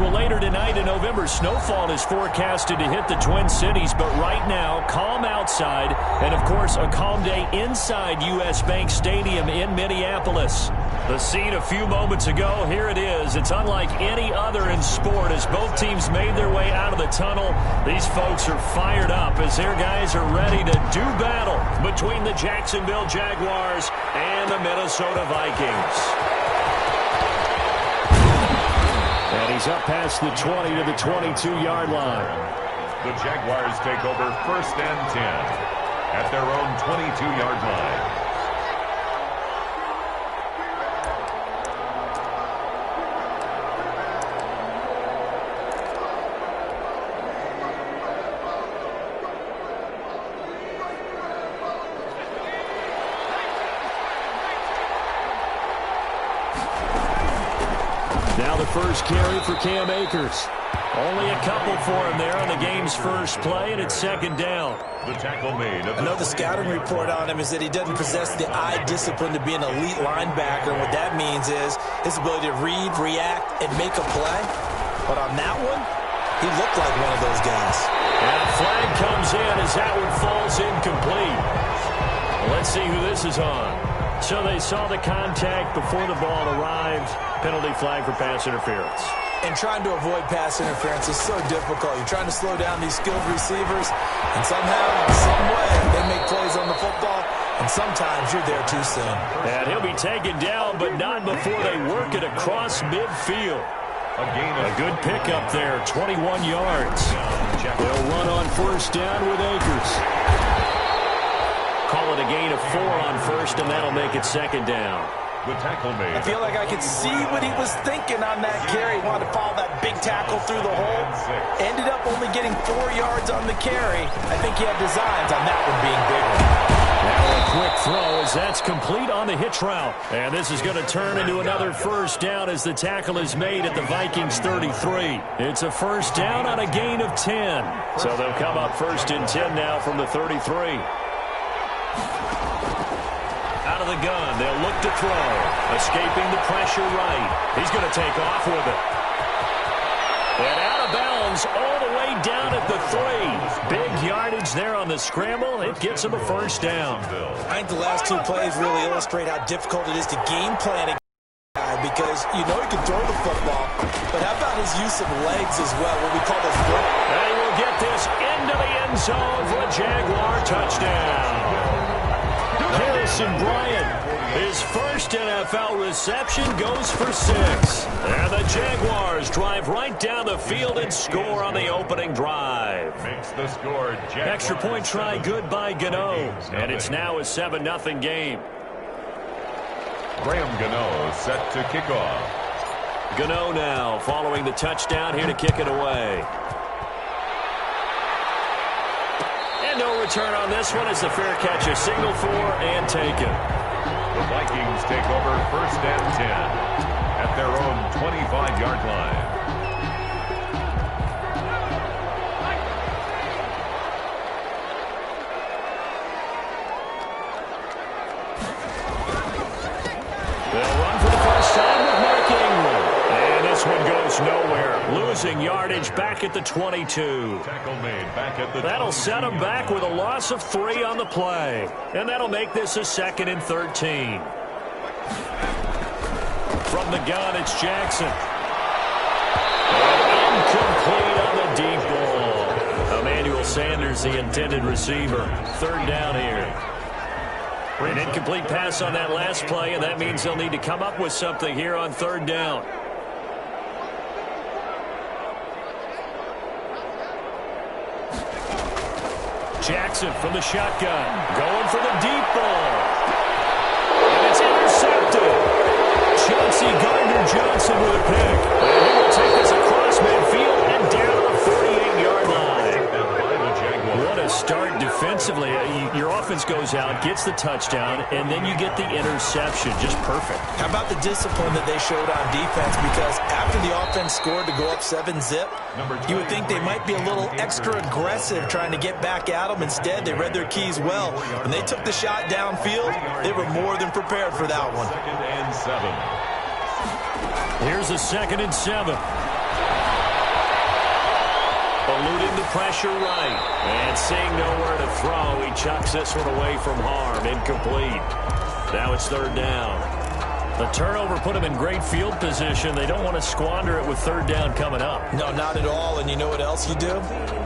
Well, later tonight in November, snowfall is forecasted to hit the Twin Cities, but right now, calm outside, and of course, a calm day inside U.S. Bank Stadium in Minneapolis. The scene a few moments ago, here it is. It's unlike any other in sport as both teams made their way out of the tunnel. These folks are fired up as their guys are ready to do battle between the Jacksonville Jaguars and the Minnesota Vikings. And he's up past the 20 to the 22-yard line. The Jaguars take over 1st and 10 at their own 22-yard line. Now the first carry for Cam Akers. Only a couple for him there on the game's first play, and it's 2nd down. The tackle made. I know the scouting report on him is that he doesn't possess the eye discipline to be an elite linebacker, and what that means is his ability to read, react, and make a play. But on that one, he looked like one of those guys. And a flag comes in as that one falls incomplete. Well, let's see who this is on. So they saw the contact before the ball arrived. Penalty flag for pass interference. And trying to avoid pass interference is so difficult. You're trying to slow down these skilled receivers, and somehow, some way, they make plays on the football, and sometimes you're there too soon. And he'll be taken down, but not before they work it across midfield. A good pickup there, 21 yards. They'll run on 1st down with Akers. Call it a gain of 4 on 1st, and that'll make it 2nd down. The tackle made. I feel like I could see what he was thinking on that carry. He wanted to follow that big tackle through the hole. Ended up only getting 4 yards on the carry. I think he had designs on that one being bigger. Now a quick throw as that's complete on the hitch route. And this is going to turn into another 1st down as the tackle is made at the Vikings 33. It's a 1st down on a gain of 10. So they'll come up 1st and 10 now from the 33. Out of the gun, they'll look to throw. Escaping the pressure right. He's going to take off with it. And out of bounds all the way down at the 3. Big yardage there on the scramble. It gets him a 1st down. I think the last 2 plays really illustrate how difficult it is to game plan a guy because you know he can throw the football, but how about his use of legs as well, what we call those foot. And he will get this into the end zone for a Jaguar touchdown. Harrison Bryant, his first NFL reception, goes for 6. And the Jaguars drive right down the field and score on the opening drive. Makes the score. Jaguars. Extra point try good by Gano. And it's now a 7-0 game. Graham Gano set to kick off. Gano now following the touchdown here to kick it away. No return on this one as the fair catch is signaled for and taken. The Vikings take over 1st and 10 at their own 25-yard line. They'll run for the first time with Mark Ingram. And this one goes nowhere. Losing yardage back at the 22. Tackle made back at the That'll set him back with a loss of 3 on the play. And that'll make this a 2nd and 13. From the gun, it's Jackson. And incomplete on the deep ball. Emmanuel Sanders, the intended receiver. 3rd down here. An incomplete pass on that last play, and that means they'll need to come up with something here on 3rd down. Jackson from the shotgun, going for the deep ball. And it's intercepted. Chauncey Gardner-Johnson with a pick. And he will take this across midfield and down the 48-yard line. What a start defensively. Your offense goes out, gets the touchdown, and then you get the interception. Just perfect. How about the discipline that they showed on defense? Because after the offense scored to go up 7-zip, you would think they might be a little extra aggressive trying to get back at them. Instead, they read their keys well. When they took the shot downfield, they were more than prepared for that one. 2nd and 7. Here's a 2nd and 7. Eluding the pressure right. And seeing nowhere to throw, he chucks this one away from harm. Incomplete. Now it's third down. The turnover put him in great field position. They don't want to squander it with third down coming up. No, not at all. And you know what else you do?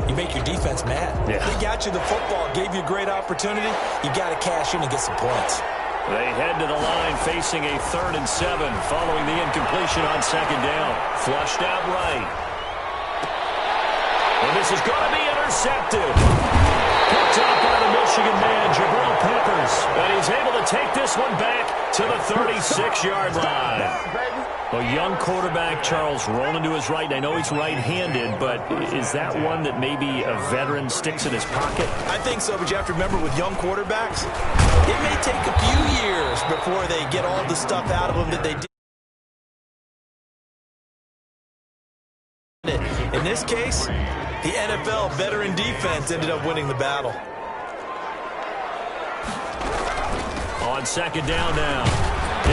You make your defense mad. Yeah. They got you the football, gave you a great opportunity. You got to cash in and get some points. They head to the line facing a 3rd and 7 following the incompletion on second down. Flushed out right. And this is going to be intercepted. Picked up by the Michigan man, Jabril Peppers. And he's able to take this one back to the 36-yard line. A young quarterback, Charles, rolling to his right. And I know he's right-handed, but is that one that maybe a veteran sticks in his pocket? I think so, but you have to remember with young quarterbacks, it may take a few years before they get all the stuff out of them that they did. In this case, the NFL veteran defense ended up winning the battle. On second down now,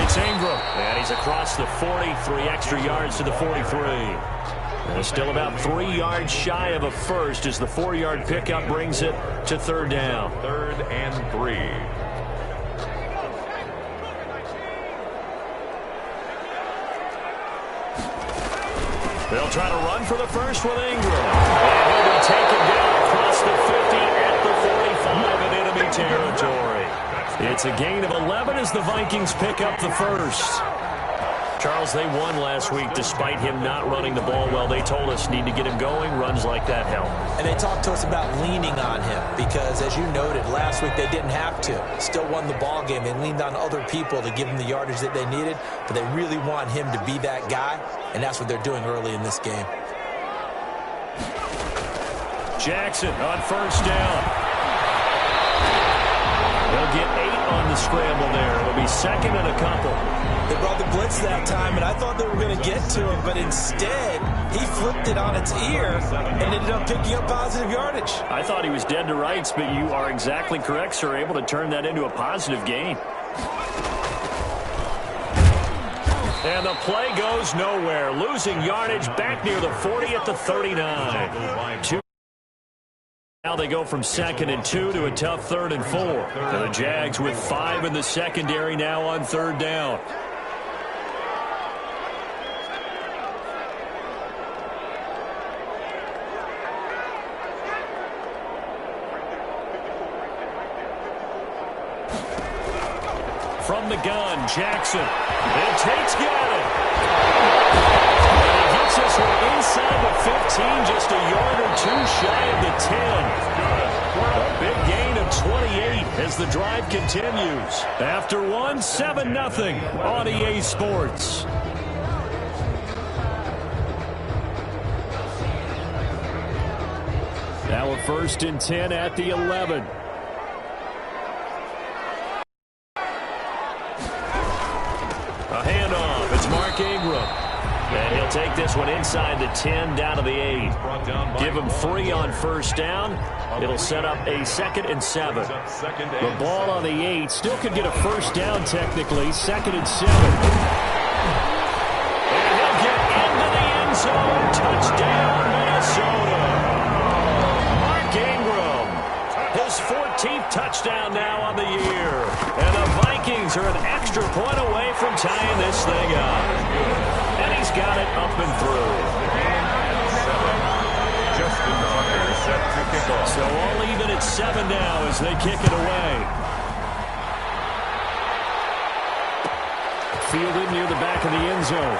it's Ingram. And he's across the 40, 3 extra yards to the 43. And still about 3 yards shy of a first as the 4-yard pickup brings it to third down. 3rd and 3. They'll try to run for the first with Ingram. And he'll be taken down across the 50 at the 45 in enemy territory. It's a gain of 11 as the Vikings pick up the first. Charles, they won last week despite him not running the ball well. They told us need to get him going. Runs like that help. And they talked to us about leaning on him because, as you noted, last week they didn't have to. Still won the ball game. They leaned on other people to give them the yardage that they needed, but they really want him to be that guy, and that's what they're doing early in this game. Jackson on first down. They'll get 8 on the scramble there. It'll be second and a couple. They brought the blitz that time, and I thought they were going to get to him, but instead, he flipped it on its ear and ended up picking up positive yardage. I thought he was dead to rights, but you are exactly correct, sir. Able to turn that into a positive gain. And the play goes nowhere. Losing yardage back near the 40 at the 39. Now they go from 2nd and 2 to a tough 3rd and 4. And the Jags with 5 in the secondary now on third down. From the gun, Jackson. And Tate's got it. And he gets this one inside the 15, just a yard or 2 shy of the 10. A big gain of 28 as the drive continues. After one, 7-0 on EA Sports. Now a 1st and 10 at the 11. A handoff. It's Mark Ingram. And he'll take this one inside the 10 down to the 8. Give him 3 on first down. It'll set up a 2nd and 7. The ball on the 8 still could get a first down technically. 2nd and 7. And he'll get into the end zone. Touchdown, Minnesota. Mark Ingram. His 14th touchdown now on the year. And the Vikings are an extra point away from tying this thing up. And he's got it up and through. Justin Tucker set to kick off. So all even at 7 now as they kick it away. Fielded near the back of the end zone.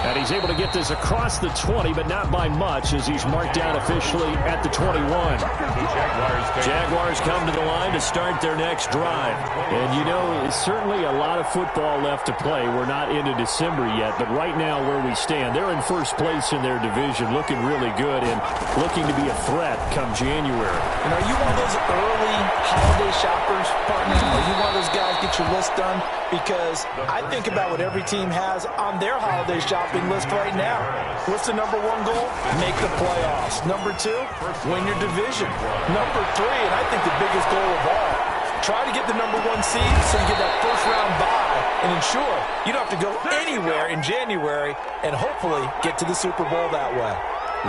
And he's able to get this across the 20, but not by much as he's marked down officially at the 21. Jaguars come to the line to start their next drive. And, you know, it's certainly a lot of football left to play. We're not into December yet, but right now where we stand, they're in first place in their division, looking really good and looking to be a threat come January. And are you one of those early holiday shoppers, partner? Are you one of those guys get your list done? Because I think about what every team has on their holiday shopping list right now. What's the number 1 goal? Make the playoffs. Number 2, win your division. Number 3, and I think the biggest goal of all, Try to get the #1 seed so you get that first-round bye and ensure you don't have to go anywhere in January and hopefully get to the Super Bowl that way.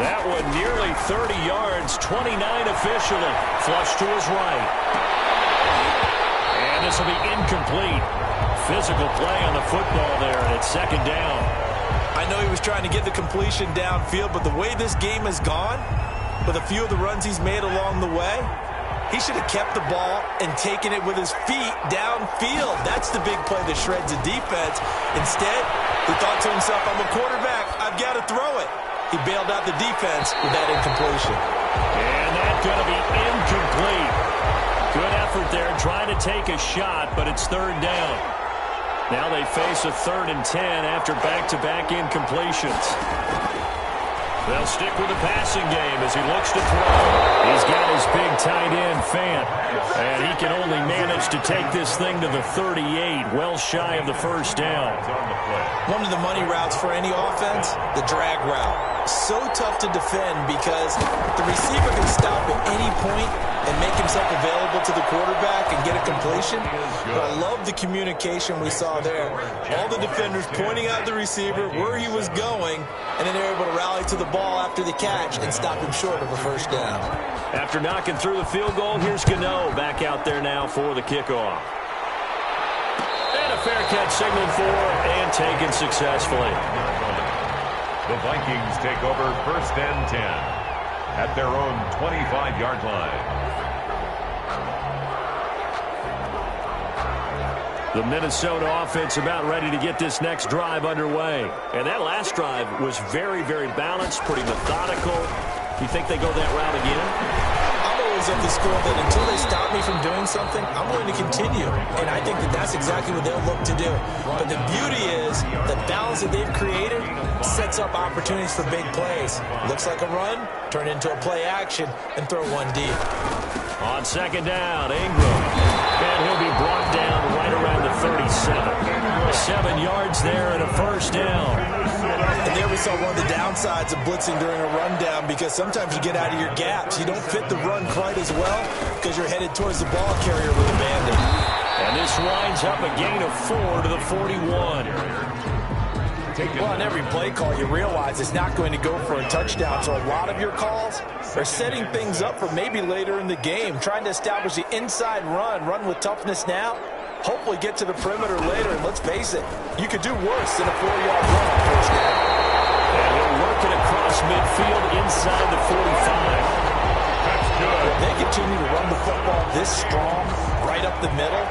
That one nearly 30 yards, 29 officially. Flush to his right. And this will be incomplete. Physical play on the football there, and it's second down. I know he was trying to get the completion downfield, but the way this game has gone, with a few of the runs he's made along the way, he should have kept the ball and taken it with his feet downfield. That's the big play that shreds the defense. Instead, he thought to himself, I'm a quarterback, I've got to throw it. He bailed out the defense with that incompletion. And that's going to be incomplete. Good effort there trying to take a shot, but it's third down. Now they face a 3rd and 10 after back-to-back incompletions. They'll stick with the passing game as he looks to throw. He's got his big tight end, Fant. And he can only manage to take this thing to the 38, well shy of the first down. One of the money routes for any offense, the drag route. So tough to defend because the receiver can stop at any point and make himself available to the quarterback and get a completion. But I love the communication we saw there. All the defenders pointing out the receiver, where he was going, and then they're able to rally to the ball after the catch and stop him short of a first down. After knocking through the field goal, here's Gano back out there now for the kickoff. And a fair catch signaled for and taken successfully. The Vikings take over 1st and 10 at their own 25-yard line. The Minnesota offense about ready to get this next drive underway. And that last drive was very, very balanced, pretty methodical. You think they go that route again? I'm always of the school that until they stop me from doing something, I'm going to continue. And I think that that's exactly what they'll look to do. But the beauty is the balance that they've created sets up opportunities for big plays. Looks like a run, turn into a play action, and throw one deep. On second down, Ingram. And he'll be brought down right around the 37. 7 yards there and a first down. And there we saw one of the downsides of blitzing during a rundown because sometimes you get out of your gaps. You don't fit the run quite as well because you're headed towards the ball carrier with a bandit. And this winds up a gain of 4 to the 41. Well, on every play call, you realize it's not going to go for a touchdown. So a lot of your calls are setting things up for maybe later in the game, trying to establish the inside run with toughness now, hopefully get to the perimeter later. And let's face it, you could do worse than a 4-yard run on first down. And he'll work it across midfield inside the 45. That's good. If they continue to run the football this strong, right up the middle,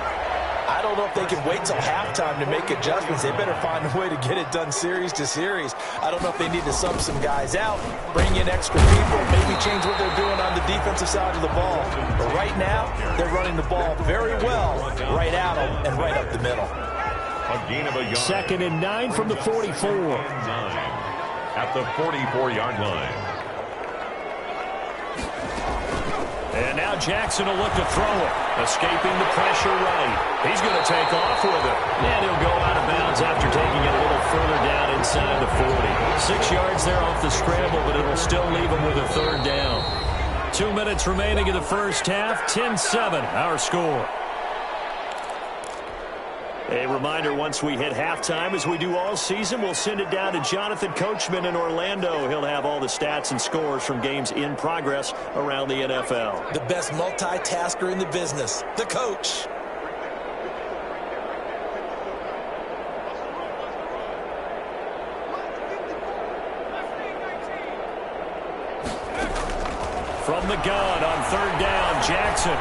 I don't know if they can wait till halftime to make adjustments. They better find a way to get it done series to series. I don't know if they need to sub some guys out, bring in extra people, maybe change what they're doing on the defensive side of the ball. But right now, they're running the ball very well right at them and right up the middle. A gain of a yard. 2nd and 9 from the 44. 9 at the 44-yard line. And now Jackson will look to throw it. Escaping the pressure right. He's going to take off with it. And he'll go out of bounds after taking it a little further down inside the 40. 6 yards there off the scramble, but it'll still leave him with a third down. 2 minutes remaining in the first half. 10-7, our score. A reminder, once we hit halftime, as we do all season, we'll send it down to Jonathan Coachman in Orlando. He'll have all the stats and scores from games in progress around the NFL. The best multitasker in the business, the coach. From the gun on third down, Jackson.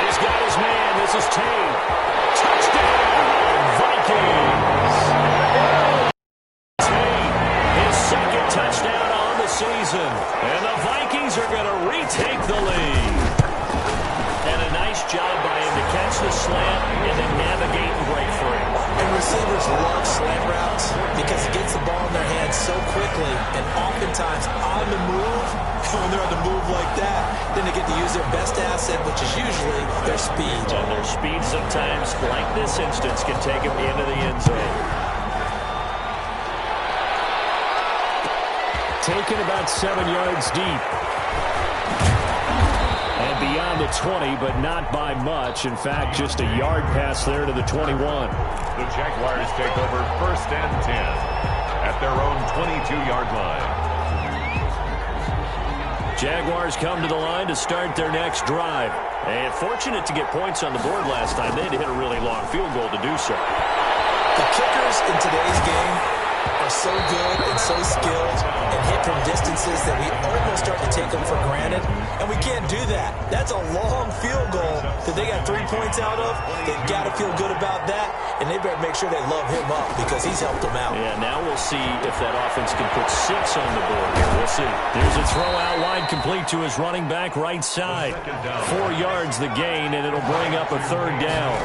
He's got his man. This is Tate. Touchdown, Vikings. Tate, his second touchdown on the season. And the Vikings are going to retake the lead. And a nice job by him to catch the slant and then navigate and break free. And receivers love slant routes because it gets the ball in their hands so quickly and oftentimes on the move. When they're on the move like that, then they get to use their best asset, which is usually their speed. And their speed sometimes, like this instance, can take them into the end zone. Taken about 7 yards deep. And beyond the 20, but not by much. In fact, just a yard pass there to the 21. The Jaguars take over 1st and 10 at their own 22-yard line. Jaguars come to the line to start their next drive. And fortunate to get points on the board last time. They had to hit a really long field goal to do so. The kickers in today's game are so good and so skilled and hit from distances that we almost start to take them for granted, and we can't do that. That's a long field goal that they got 3 points out of. They've got to feel good about that, and they better make sure they love him up because he's helped them out. Yeah, now we'll see if that offense can put 6 on the board here. We'll see. There's a throw out wide complete to his running back right side. 4 yards the gain, and it'll bring up a 3rd down.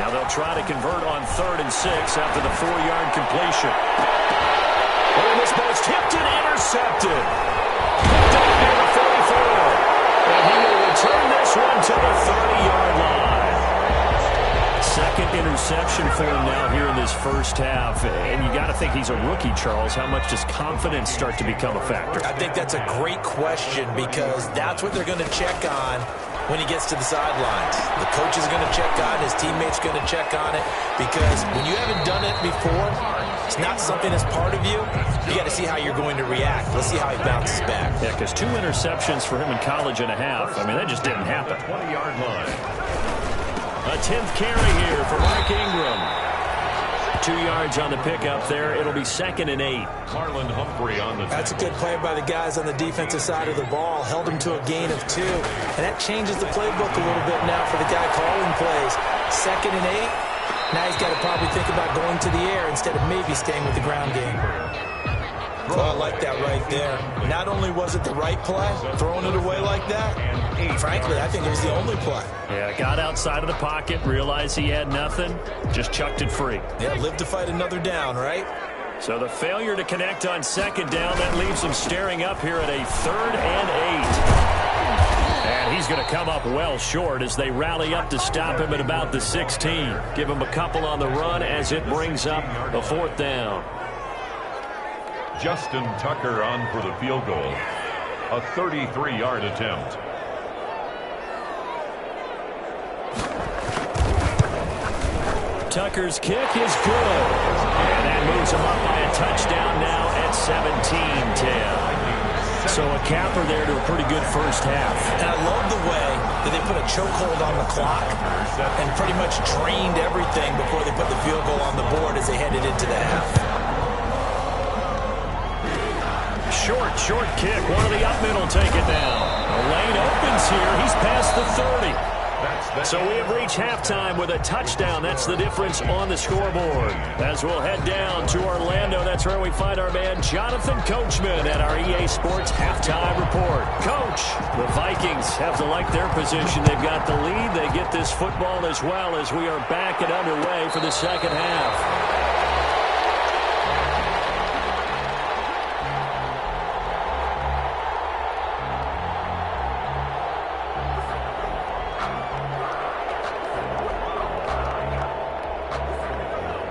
Now they'll try to convert on 3rd and 6 after the 4-yard completion. Oh, this ball's tipped and intercepted. Picked up near the 44. And he will return this one to the 30-yard line. 2nd interception for him now here in this first half. And you got to think he's a rookie, Charles. How much does confidence start to become a factor? I think that's a great question because that's what they're going to check on when he gets to the sidelines. The coach is going to check on it. His teammates going to check on it because when you haven't done it before, it's not something that's part of you. You got to see how you're going to react. Let's see how he bounces back. Yeah, because 2 interceptions for him in college and a half. I mean, that just didn't happen. 20-yard line. A 10th carry here for Mark Ingram. 2 yards on the pickup there. It'll be 2nd and 8. Marlon Humphrey on the That's a good play by the guys on the defensive side of the ball. Held him to a gain of 2. And that changes the playbook a little bit now for the guy calling plays. 2nd and 8. Now he's got to probably think about going to the air instead of maybe staying with the ground game. Oh, I like that right there. Not only was it the right play, throwing it away like that, frankly, I think it was the only play. Yeah, got outside of the pocket, realized he had nothing, just chucked it free. Yeah, live to fight another down, right? So the failure to connect on 2nd down, that leaves him staring up here at a 3rd and 8. And he's going to come up well short as they rally up to stop him at about the 16. Give him a couple on the run as it brings up a 4th down. Justin Tucker on for the field goal. A 33-yard attempt. Tucker's kick is good. And that moves him up by a touchdown now at 17-10. So a capper there to a pretty good first half. And I love the way that they put a chokehold on the clock and pretty much drained everything before they put the field goal on the board as they headed into the half. Short kick. One of the up middle take it down. The lane opens here. He's past the 30. So we have reached halftime with a touchdown. That's the difference on the scoreboard. As we'll head down to Orlando, that's where we find our man Jonathan Coachman at our EA Sports Halftime Report. Coach, the Vikings have to like their position. They've got the lead. They get this football as well as we are back and underway for the second half.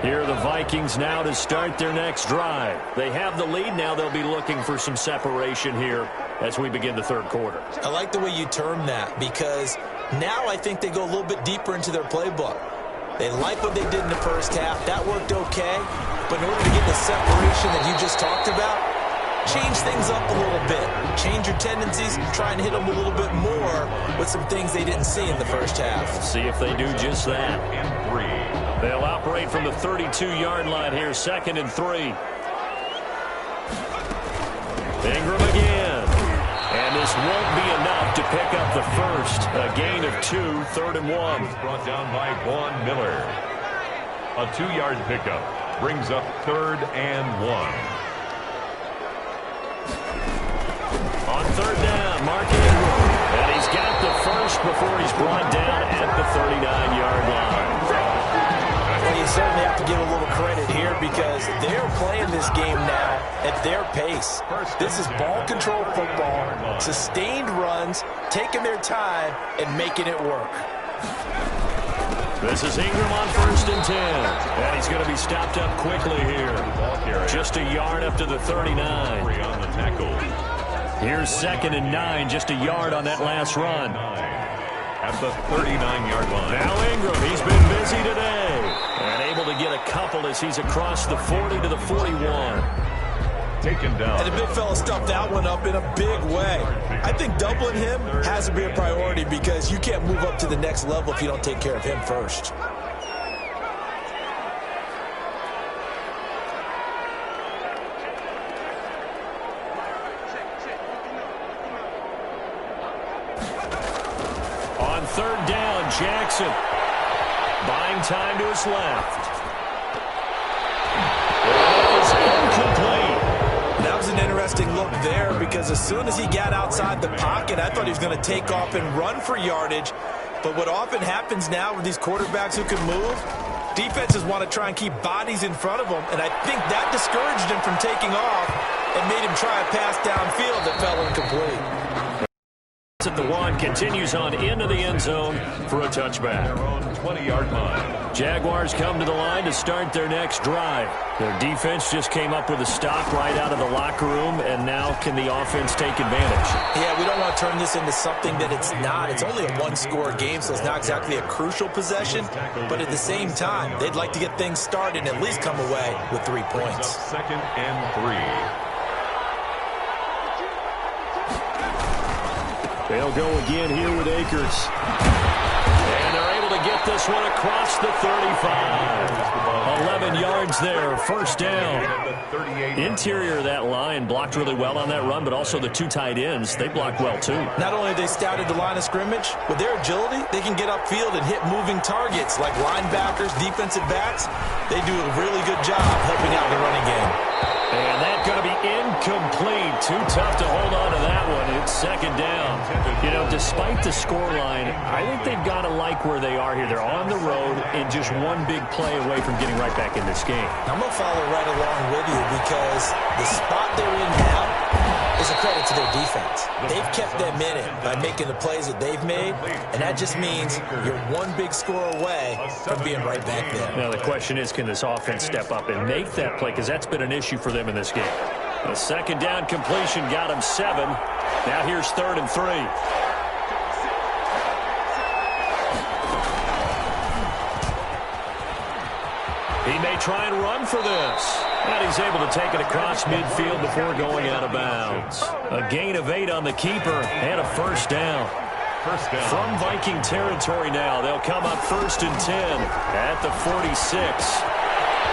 Here are the Vikings now to start their next drive. They have the lead. Now they'll be looking for some separation here as we begin the 3rd quarter. I like the way you term that because now I think they go a little bit deeper into their playbook. They like what they did in the first half. That worked okay. But in order to get the separation that you just talked about, change things up a little bit. Change your tendencies. Try and hit them a little bit more with some things they didn't see in the first half. See if they do just that. They'll operate from the 32-yard line here, 2nd and 3. Ingram again. And this won't be enough to pick up the first. A gain of 2, 3rd and 1. Brought down by Vaughn Miller. A 2-yard pickup brings up 3rd and 1. On 3rd down, Mark Ingram. And he's got the first before he's brought down at the 39-yard line. Well, you certainly have to give a little credit here because they're playing this game now at their pace. This is ball control football, sustained runs, taking their time, and making it work. This is Ingram on 1st and 10. And he's going to be stopped up quickly here. Just a yard up to the 39. On the tackle. Here's 2nd and 9, just a yard on that last run. At the 39-yard line. Now Ingram, he's been busy today. And able to get a couple as he's across the 40 to the 41. Taken down. And the big fella stuffed that one up in a big way. I think doubling him has to be a priority because you can't move up to the next level if you don't take care of him first. On 3rd down, Jackson buying time to his left. It is incomplete. That was an interesting look there because as soon as he got outside the pocket, I thought he was going to take off and run for yardage. But what often happens now with these quarterbacks who can move, defenses want to try and keep bodies in front of them, and I think that discouraged him from taking off and made him try a pass downfield that fell incomplete. At the 1, continues on into the end zone for a touchback. Their own 20-yard line. Jaguars come to the line to start their next drive. Their defense just came up with a stop right out of the locker room, and now can the offense take advantage? Yeah, we don't want to turn this into something that it's not. It's only a one-score game, so it's not exactly a crucial possession. But at the same time, they'd like to get things started and at least come away with 3 points. 2nd and 3. They'll go again here with Akers. And they're able to get this one across the 35. 11 yards there, 1st down. Interior of that line blocked really well on that run, but also the 2 tight ends, they blocked well too. Not only have they scouted the line of scrimmage, with their agility, they can get upfield and hit moving targets like linebackers, defensive backs. They do a really good job helping out the running game. And that's going to be incomplete. Too tough to hold on to that one. It's 2nd down. You know, despite the scoreline, I think they've got to like where they are here. They're on the road and just one big play away from getting right back in this game. I'm going to follow right along with you because the spot they're in now is a credit to their defense. They've kept them in it by making the plays that they've made, and that just means you're one big score away from being right back there. Now, the question is, can this offense step up and make that play? Because that's been an issue for them in this game. The 2nd down completion got him 7. Now here's 3rd and 3. He may try and run for this. And he's able to take it across midfield before going out of bounds. A gain of 8 on the keeper and a 1st down. From Viking territory now, they'll come up 1st and 10 at the 46.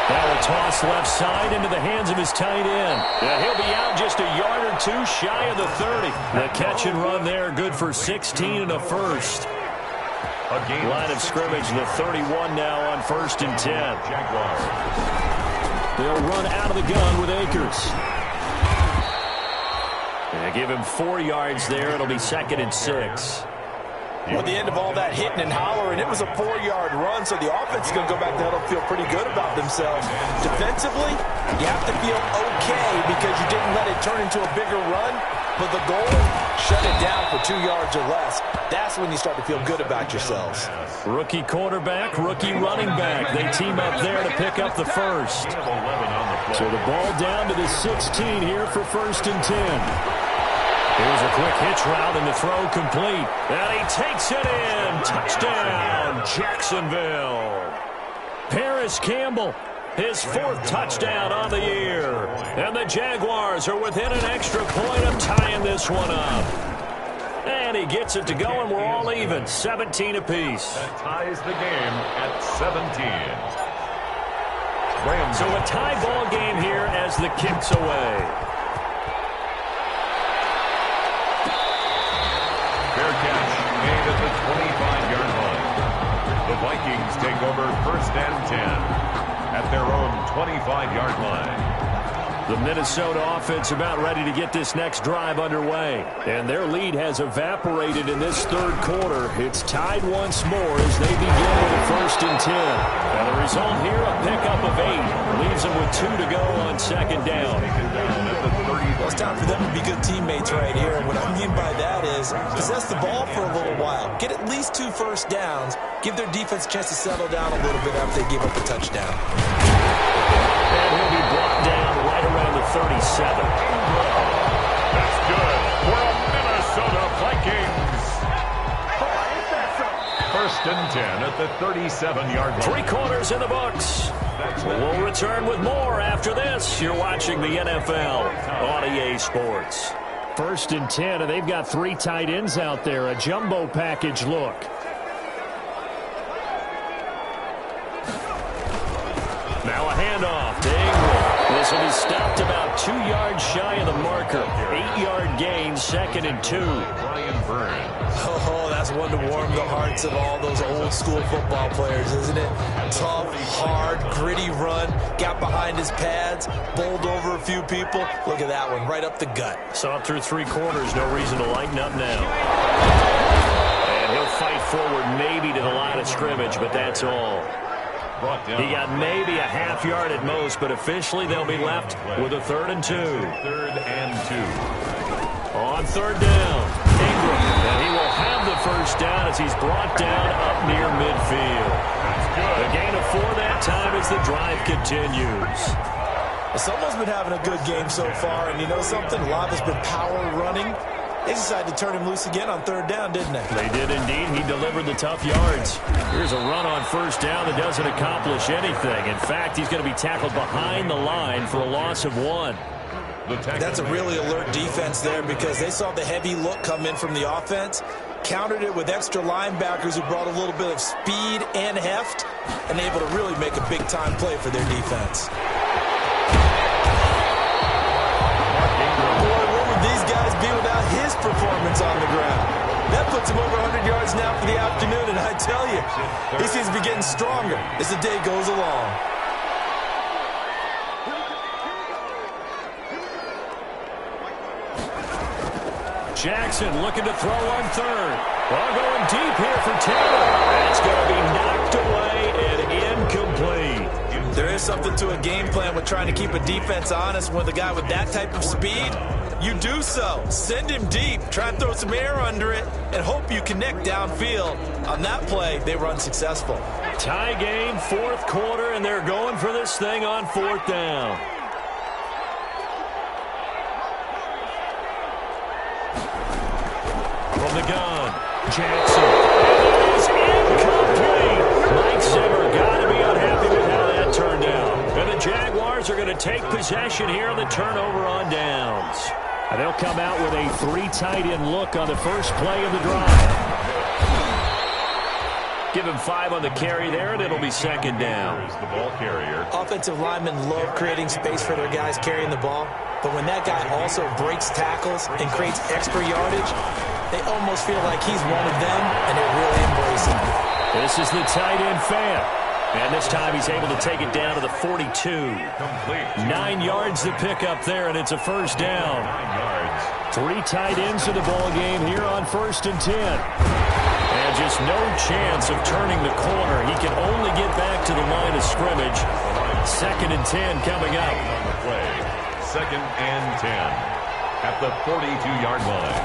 Now a toss left side into the hands of his tight end. And he'll be out just a yard or 2 shy of the 30. The catch and run there, good for 16 and a 1st. Line of scrimmage, the 31 now on 1st and 10. They'll run out of the gun with Akers. And give him 4 yards there. It'll be 2nd and 6. At the end of all that hitting and hollering, it was a 4-yard run, so the offense is going to go back to huddle and feel pretty good about themselves. Defensively, you have to feel okay because you didn't let it turn into a bigger run, but the goal, shut it down for 2 yards or less. That's when you start to feel good about yourselves. Rookie quarterback, rookie running back. They team up there to pick up the 1st. So the ball down to the 16 here for 1st and 10. Here's a quick hitch route and the throw complete. And he takes it in. Touchdown, Jacksonville. Paris Campbell, his 4th touchdown on the year. And the Jaguars are within an extra point of tying this one up. And he gets it to go, and we're all even, 17 apiece. That ties the game at 17. So a tie ball game here as the kick's away. Fair catch made at the 25-yard line. The Vikings take over 1st and 10 at their own 25-yard line. The Minnesota offense about ready to get this next drive underway. And their lead has evaporated in this 3rd quarter. It's tied once more as they begin with a 1st and 10. And the result here, a pickup of 8. Leaves them with 2 to go on 2nd down. Well, it's time for them to be good teammates right here. And what I mean by that is possess the ball for a little while. Get at least 2 first downs. Give their defense a chance to settle down a little bit after they give up a touchdown. And he'll be brought down right around the 37. That's good. First and 10 at the 37-yard line. 3 quarters in the books. We'll return with more after this. You're watching the NFL on EA Sports. First and 10, and they've got 3 tight ends out there. A jumbo package look. Now a handoff to Ingram. This will be stopped about 2 yards shy of the marker. 8-yard gain, 2nd and 2. Brian Burns. Oh, that's one to warm the hearts of all those old school football players, isn't it? Tough, hard, gritty run. Got behind his pads, bowled over a few people. Look at that one, right up the gut. Saw it through 3 quarters. No reason to lighten up now. And he'll fight forward maybe to the line of scrimmage, but that's all. He got maybe a half yard at most, but officially they'll be left with a 3rd and 2. 3rd and 2. On 3rd down, Ingram, and he will have the first down as he's brought down up near midfield. The gain of 4 that time as the drive continues. Someone's been having a good game so far, and you know something? A lot has been power running. They decided to turn him loose again on 3rd down, didn't they? They did indeed. He delivered the tough yards. Here's a run on 1st down that doesn't accomplish anything. In fact, he's going to be tackled behind the line for a loss of 1. That's a really alert defense there because they saw the heavy look come in from the offense, countered it with extra linebackers who brought a little bit of speed and heft, and able to really make a big-time play for their defense. These guys be without his performance on the ground. That puts him over 100 yards now for the afternoon, and I tell you, he seems to be getting stronger as the day goes along. Jackson looking to throw on 3rd. Ball going deep here for Taylor. That's going to be knocked away and incomplete. There is something to a game plan with trying to keep a defense honest with a guy with that type of speed. You do so. Send him deep. Try and throw some air under it and hope you connect downfield. On that play, they were unsuccessful. Tie game, 4th quarter, and they're going for this thing on 4th down. From the gun, Jackson. It is incomplete. Mike Zimmer got to be unhappy with how that turned out. And the Jaguars are going to take possession here on the turnover on downs. And they'll come out with a 3 tight end look on the first play of the drive. Give him 5 on the carry there, and it'll be 2nd down. Here's the ball carrier. Offensive linemen love creating space for their guys carrying the ball, but when that guy also breaks tackles and creates extra yardage, they almost feel like he's one of them, and they really embrace him. This is the tight end fan. And this time he's able to take it down to the 42. Complete. 9 yards to pick up there, and it's a first down. 9 yards. 3 tight ends in the ball game here on 1st and 10. And just no chance of turning the corner. He can only get back to the line of scrimmage. 2nd and 10 coming up. On the play. 2nd and 10 at the 42-yard line.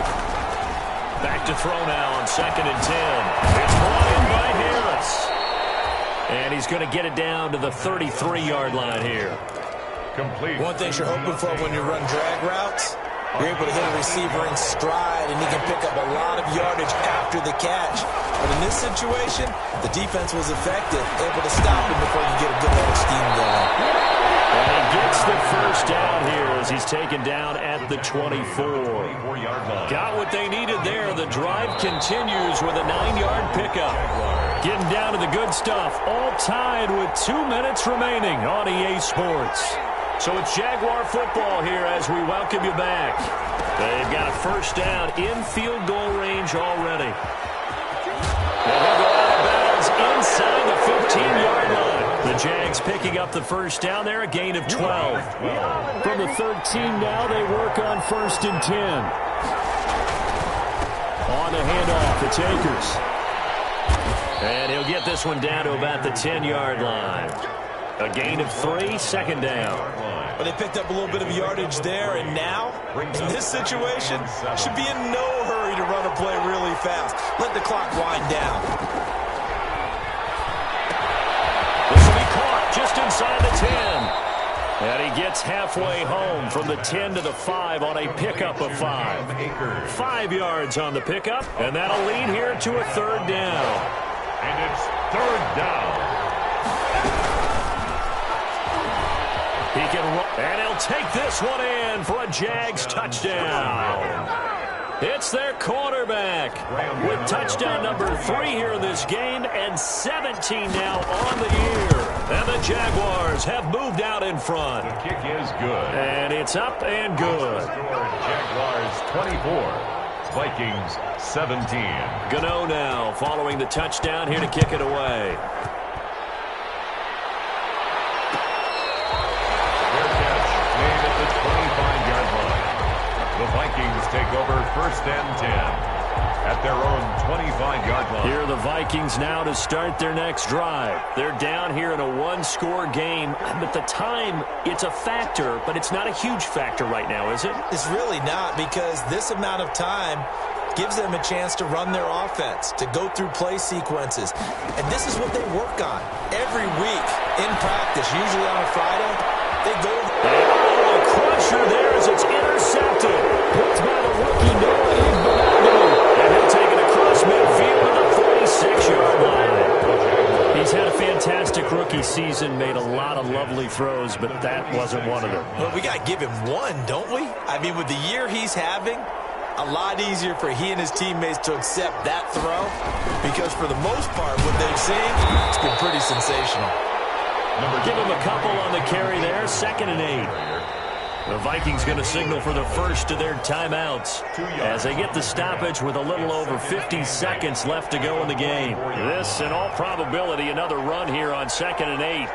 Back to throw now on 2nd and 10. It's brought in by Harris. And he's going to get it down to the 33-yard line here. Complete. One thing you're hoping for when you run drag routes, you're able to hit a receiver in stride, and he can pick up a lot of yardage after the catch. But in this situation, the defense was effective, able to stop him before he could get a good head of steam going. And he gets the first down here as he's taken down at the 24. 24-yard line. Got what they needed there. The drive continues with a 9-yard pickup. Getting down to the good stuff. All tied with 2 minutes remaining on EA Sports. So it's Jaguar football here as we welcome you back. They've got a first down in field goal range already. And he'll go out of bounds inside the 15-yard line. The Jags picking up the first down there, a gain of 12. From the 13 now, they work on 1st and 10. On the handoff, it's Akers. And he'll get this one down to about the 10-yard line. A gain of 3, 2nd down. But they picked up a little bit of yardage there, and now, in this situation, should be in no hurry to run a play really fast. Let the clock wind down. This will be caught just inside the 10. And he gets halfway home from the 10 to the 5 on a pickup of 5. 5 yards on the pickup, and that'll lead here to a 3rd down. And it's third down. He can run, and he'll take this one in for a Jags touchdown. It's their quarterback with touchdown number 3 here in this game and 17 now on the year. And the Jaguars have moved out in front. The kick is good. And it's up and good. Jaguars 24, Vikings 17. Gano now following the touchdown here to kick it away. Fair catch made at the 25-yard line. The Vikings take over first and 10 at their own 25-yard line. Here are the Vikings now to start their next drive. They're down here in a one-score game. At the time, it's a factor, but it's not a huge factor right now, is it? It's really not, because this amount of time gives them a chance to run their offense, to go through play sequences. And this is what they work on every week in practice, usually on a Friday. They go. Oh, a crusher there as it's intercepted. Picked by the rookie Noah Igbenogany. And he'll take it across midfield to the 46-yard line. He's had a fantastic rookie season, made a lot of lovely throws, but that wasn't one of them. Well, we got to give him one, don't we? I mean, with the year he's having, a lot easier for he and his teammates to accept that throw, because for the most part, what they've seen, it's been pretty sensational. Give him a couple on the carry there, 2nd and 8. The Vikings going to signal for the first of their timeouts as they get the stoppage with a little over 50 seconds left to go in the game. This, in all probability, another run here on 2nd and 8.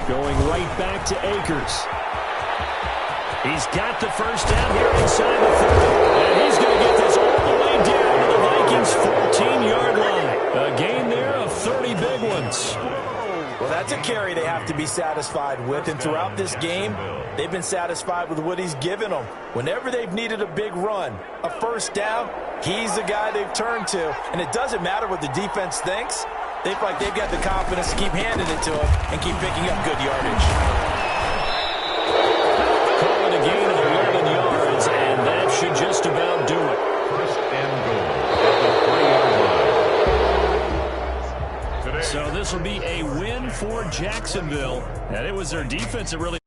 Going right back to Akers. He's got the first down here inside the 30. And he's going to get this all the way down to the Vikings' 14-yard line. A gain there of 30 big ones. Well, that's a carry they have to be satisfied with. And throughout this game, they've been satisfied with what he's given them. Whenever they've needed a big run, a first down, he's the guy they've turned to. And it doesn't matter what the defense thinks. They feel like they've got the confidence to keep handing it to him and keep picking up good yardage. Calling a gain of 11 yards, and that should just about do it. First and goal at the 3-yard line. So this will be a win for Jacksonville. And it was their defense that really